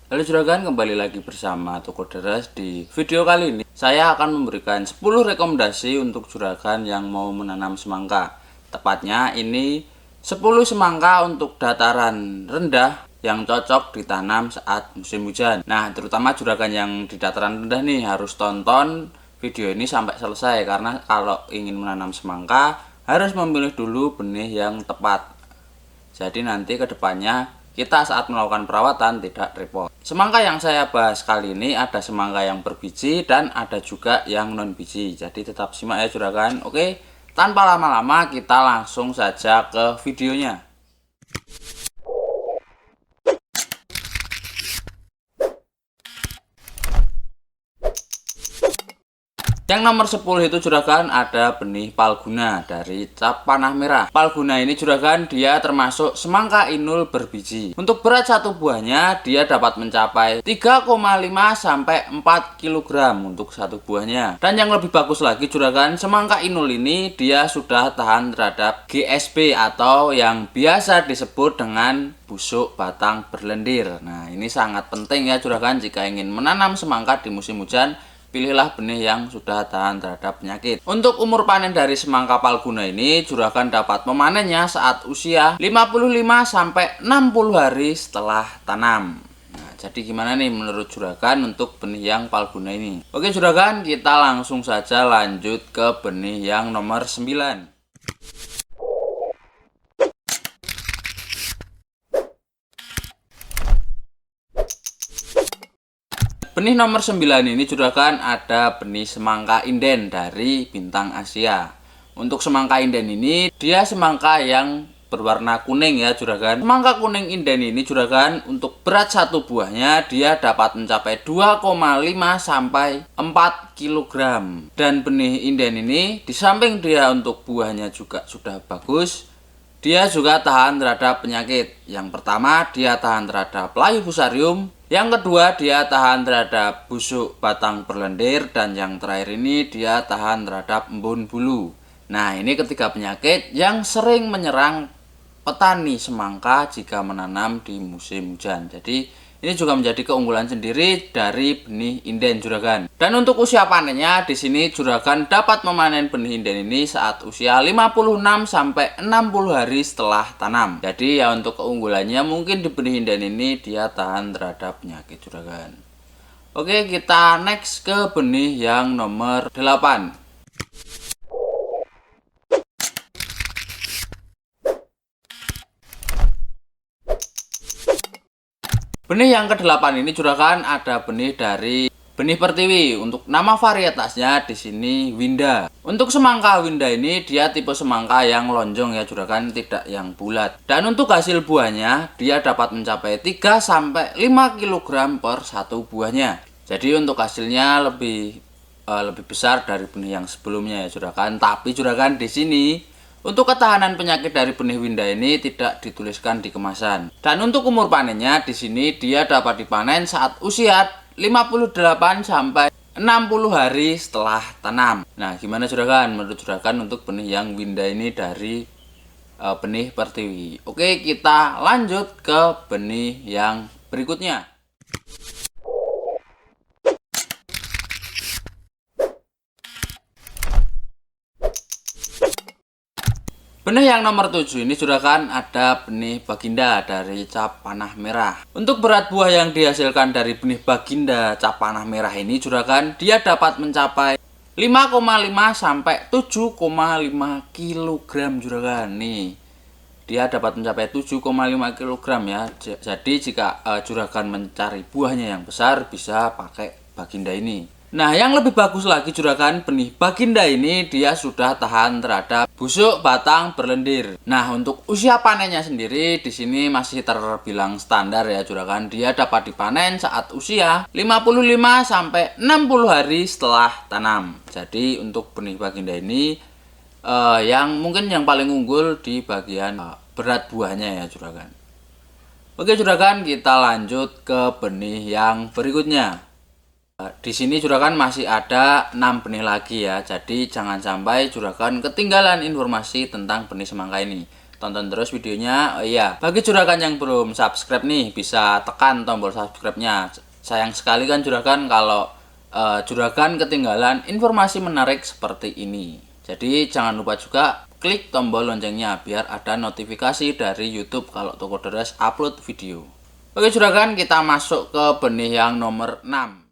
Halo juragan, kembali lagi bersama Toko Deres. Di video kali ini saya akan memberikan 10 rekomendasi untuk juragan yang mau menanam semangka. Tepatnya ini 10 semangka untuk dataran rendah yang cocok ditanam saat musim hujan. Nah, terutama juragan yang di dataran rendah nih harus tonton video ini sampai selesai, karena kalau ingin menanam semangka harus memilih dulu benih yang tepat. Jadi nanti kedepannya kita saat melakukan perawatan tidak repot. Semangka yang saya bahas kali ini ada semangka yang berbiji dan ada juga yang non biji. Jadi tetap simak ya juragan. Oke, tanpa lama-lama kita langsung saja ke videonya. Yang nomor 10 itu juragan ada benih Palguna dari cap panah merah. Palguna ini juragan dia termasuk semangka inul berbiji. Untuk berat satu buahnya dia dapat mencapai 3,5 sampai 4 kg untuk satu buahnya. Dan yang lebih bagus lagi juragan, semangka inul ini dia sudah tahan terhadap GSP atau yang biasa disebut dengan busuk batang berlendir. Nah, ini sangat penting ya juragan jika ingin menanam semangka di musim hujan. Pilihlah benih yang sudah tahan terhadap penyakit. Untuk umur panen dari semangka Palguna ini, juragan dapat memanennya saat usia 55 sampai 60 hari setelah tanam. Nah, jadi gimana nih menurut juragan untuk benih yang Palguna ini? Oke juragan, kita langsung saja lanjut ke benih yang nomor 9. Benih nomor 9 ini juragan ada benih semangka inden dari Bintang Asia. Untuk semangka inden ini dia semangka yang berwarna kuning ya juragan. Semangka kuning inden ini juragan untuk berat satu buahnya dia dapat mencapai 2,5 sampai 4 kg. Dan benih inden ini di samping dia untuk buahnya juga sudah bagus, dia juga tahan terhadap penyakit. Yang pertama dia tahan terhadap layu fusarium. Yang kedua dia tahan terhadap busuk batang berlendir. Dan yang terakhir ini dia tahan terhadap embun bulu. Nah, ini ketiga penyakit yang sering menyerang petani semangka jika menanam di musim hujan. Jadi ini juga menjadi keunggulan sendiri dari benih inden juragan. Dan untuk usia panennya di sini juragan dapat memanen benih inden ini saat usia 56 sampai 60 hari setelah tanam. Jadi ya untuk keunggulannya mungkin di benih inden ini dia tahan terhadap penyakit juragan. Oke, kita next ke benih yang nomor 8. Benih yang ke-8 ini juragan ada benih dari benih pertiwi. Untuk nama varietasnya di sini Winda. Untuk semangka Winda ini dia tipe semangka yang lonjong ya juragan, tidak yang bulat. Dan untuk hasil buahnya dia dapat mencapai 3 sampai 5 kg per satu buahnya. Jadi untuk hasilnya lebih besar dari benih yang sebelumnya ya juragan. Tapi juragan di sini untuk ketahanan penyakit dari benih Winda ini tidak dituliskan di kemasan. Dan untuk umur panennya di sini dia dapat dipanen saat usia 58 sampai 60 hari setelah tanam. Nah, gimana juragan? Menurut juragan untuk benih yang Winda ini dari benih pertiwi. Oke, kita lanjut ke benih yang berikutnya. Benih yang nomor 7 ini juragan ada benih Baginda dari cap panah merah. Untuk berat buah yang dihasilkan dari benih Baginda cap panah merah ini juragan dia dapat mencapai 5,5 sampai 7,5 kg juragan. Nih, dia dapat mencapai 7,5 kg ya. Jadi jika juragan mencari buahnya yang besar bisa pakai Baginda ini. Nah, yang lebih bagus lagi juragan, benih Baginda ini dia sudah tahan terhadap busuk batang berlendir. Nah, untuk usia panennya sendiri di sini masih terbilang standar ya juragan. Dia dapat dipanen saat usia 55 sampai 60 hari setelah tanam. Jadi untuk benih Baginda ini yang mungkin yang paling unggul di bagian berat buahnya ya juragan. Oke juragan, kita lanjut ke benih yang berikutnya. Di sini juragan masih ada 6 benih lagi ya. Jadi jangan sampai juragan ketinggalan informasi tentang benih semangka ini. tonton terus videonya. Oh iya, bagi juragan yang belum subscribe nih, bisa tekan tombol subscribe-nya. Sayang sekali kan juragan kalau juragan ketinggalan informasi menarik seperti ini. Jadi jangan lupa juga klik tombol loncengnya biar ada notifikasi dari YouTube kalau Toko Deres upload video. Oke juragan, kita masuk ke benih yang nomor 6.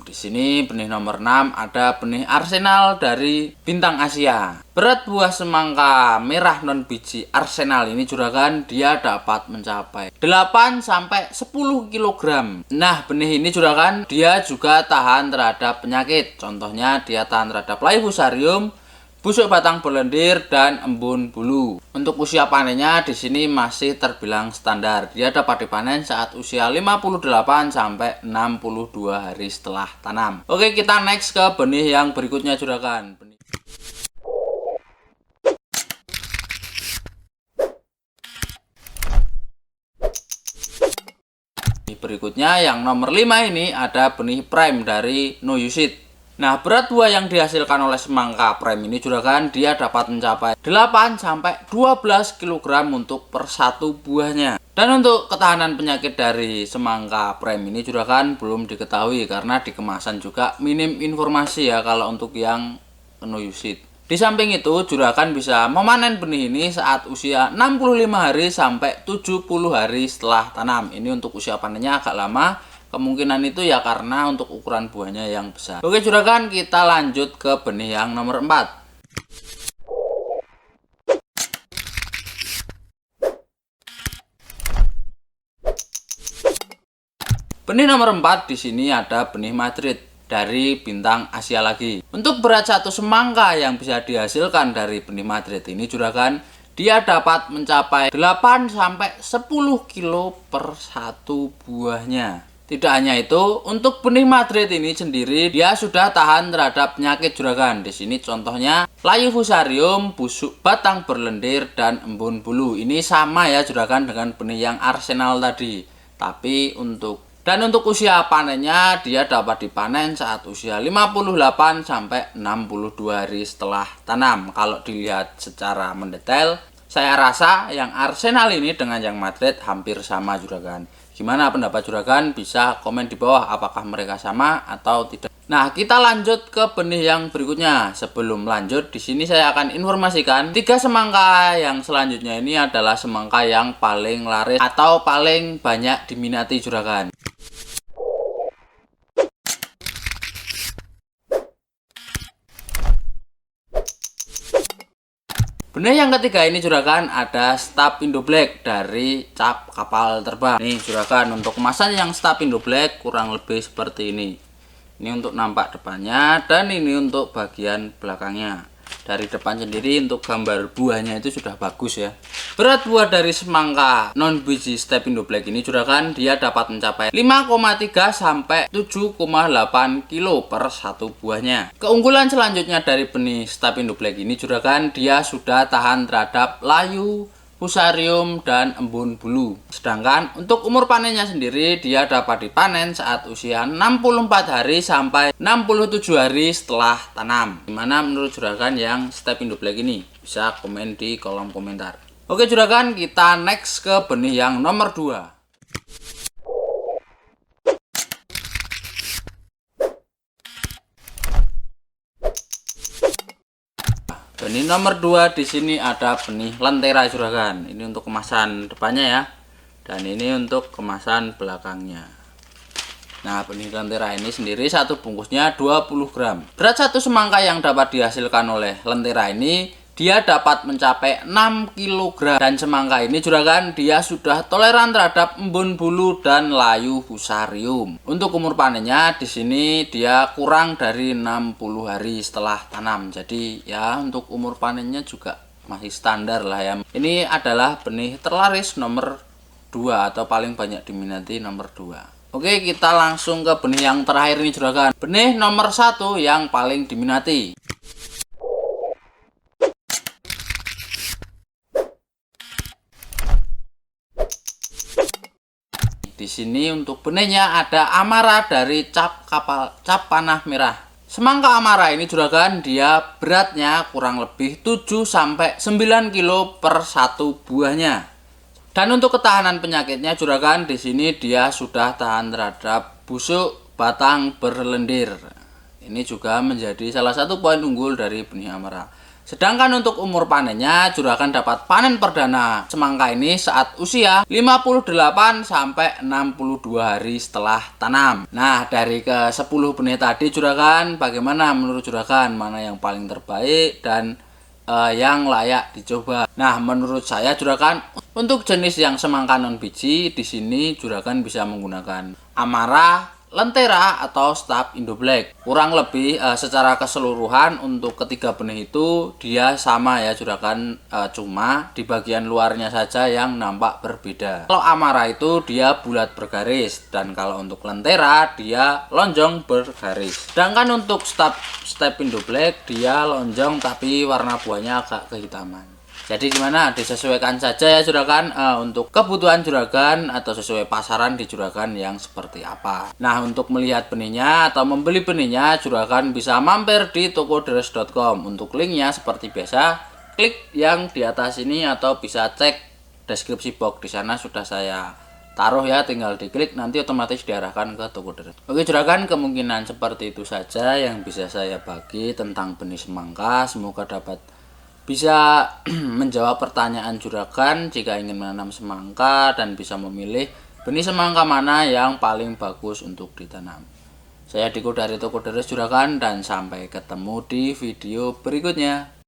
Di sini benih nomor 6 ada benih Arsenal dari Bintang Asia. Berat buah semangka merah non biji Arsenal ini juragan dia dapat mencapai 8 sampai 10 kg. Nah, benih ini juragan dia juga tahan terhadap penyakit. Contohnya dia tahan terhadap layu fusarium, busuk batang berlendir, dan embun bulu. Untuk usia panennya di sini masih terbilang standar. Dia dapat dipanen saat usia 58 sampai 62 hari setelah tanam. Oke, kita next ke benih yang berikutnya juragan. Berikutnya yang nomor 5 ini ada benih prime dari No Use It. Nah, berat buah yang dihasilkan oleh semangka prime ini juragan dia dapat mencapai 8 sampai 12 kg untuk per satu buahnya. Dan untuk ketahanan penyakit dari semangka prime ini juragan belum diketahui karena di kemasan juga minim informasi ya kalau untuk yang No Use It. Di samping itu, juragan bisa memanen benih ini saat usia 65 hari sampai 70 hari setelah tanam. Ini untuk usia panennya agak lama. Kemungkinan itu ya karena untuk ukuran buahnya yang besar. Oke juragan, kita lanjut ke benih yang nomor 4. Benih nomor 4 di sini ada benih Madrid dari Bintang Asia lagi. Untuk berat satu semangka yang bisa dihasilkan dari benih Madrid ini juragan dia dapat mencapai 8 sampai 10 kilo per satu buahnya. Tidak hanya itu, untuk benih Madrid ini sendiri dia sudah tahan terhadap penyakit juragan. Di sini contohnya layu fusarium, busuk batang berlendir, dan embun bulu. Ini sama ya juragan dengan benih yang Arsenal tadi. Tapi untuk usia panennya dia dapat dipanen saat usia 58 sampai 62 hari setelah tanam. Kalau dilihat secara mendetail, saya rasa yang Arsenal ini dengan yang Madrid hampir sama juragan. Gimana pendapat juragan? Bisa komen di bawah apakah mereka sama atau tidak. Nah, kita lanjut ke benih yang berikutnya. Sebelum lanjut, di sini saya akan informasikan 3 semangka yang selanjutnya ini adalah semangka yang paling laris atau paling banyak diminati juragan. Benih yang ketiga ini juragan ada Stap Indo Black dari Cap Kapal Terbang. Nih juragan, untuk kemasan yang Stap Indo Black kurang lebih seperti ini. Ini untuk nampak depannya dan ini untuk bagian belakangnya. Dari depan sendiri untuk gambar buahnya itu sudah bagus ya. Berat buah dari semangka non biji Stap Indo Black ini juragan dia dapat mencapai 5,3 sampai 7,8 kilo per satu buahnya. Keunggulan selanjutnya dari benih Stap Indo Black ini juragan dia sudah tahan terhadap layu, fusarium, dan embun bulu. Sedangkan untuk umur panennya sendiri dia dapat dipanen saat usia 64 hari sampai 67 hari setelah tanam. Gimana menurut juragan yang Stap Indo Black ini? Bisa komen di kolom komentar. Oke juragan, kita next ke benih yang nomor 2. Benih nomor 2 di sini ada benih Lentera juragan. Ini untuk kemasan depannya ya. Dan ini untuk kemasan belakangnya. Nah, benih Lentera ini sendiri satu bungkusnya 20 gram. Berat satu semangka yang dapat dihasilkan oleh Lentera ini dia dapat mencapai 6 kg. Dan semangka ini juragan dia sudah toleran terhadap embun bulu dan layu fusarium. Untuk umur panennya di sini dia kurang dari 60 hari setelah tanam. Jadi ya untuk umur panennya juga masih standar lah ya. Ini adalah benih terlaris nomor 2 atau paling banyak diminati nomor 2. Oke, kita langsung ke benih yang terakhir ini juragan. Benih nomor 1 yang paling diminati. Di Di sini untuk benihnya ada Amara dari cap panah merah. Semangka Amara ini juragan, dia beratnya kurang lebih 7-9 kilo per satu buahnya. Dan untuk ketahanan penyakitnya juragan, di sini dia sudah tahan terhadap busuk batang berlendir. Ini juga menjadi salah satu poin unggul dari benih Amara. Sedangkan untuk umur panennya, juragan dapat panen perdana semangka ini saat usia 58-62 hari setelah tanam. Nah, dari ke 10 benih tadi juragan, bagaimana menurut juragan? Mana yang paling terbaik dan yang layak dicoba? Nah, menurut saya juragan, untuk jenis yang semangka non biji, di sini juragan bisa menggunakan Amara, Lentera atau Stab Indo Black. Kurang lebih secara keseluruhan untuk ketiga benih itu dia sama ya juragan, cuma di bagian luarnya saja yang nampak berbeda. Kalau Amara itu dia bulat bergaris, dan kalau untuk Lentera dia lonjong bergaris. Sedangkan untuk Stab Indo Black dia lonjong tapi warna buahnya agak kehitaman. Jadi gimana, disesuaikan saja ya juragan, untuk kebutuhan juragan atau sesuai pasaran di juragan yang seperti apa. Nah, untuk melihat benihnya atau membeli benihnya, juragan bisa mampir di tokoderes.com. Untuk linknya seperti biasa, klik yang di atas ini atau bisa cek deskripsi box, di sana sudah saya taruh ya, tinggal diklik nanti otomatis diarahkan ke toko deres. Oke juragan, kemungkinan seperti itu saja yang bisa saya bagi tentang benih semangka. Semoga dapat bisa menjawab pertanyaan juragan jika ingin menanam semangka dan bisa memilih benih semangka mana yang paling bagus untuk ditanam. Saya Diko dari Toko Deres Juragan, dan sampai ketemu di video berikutnya.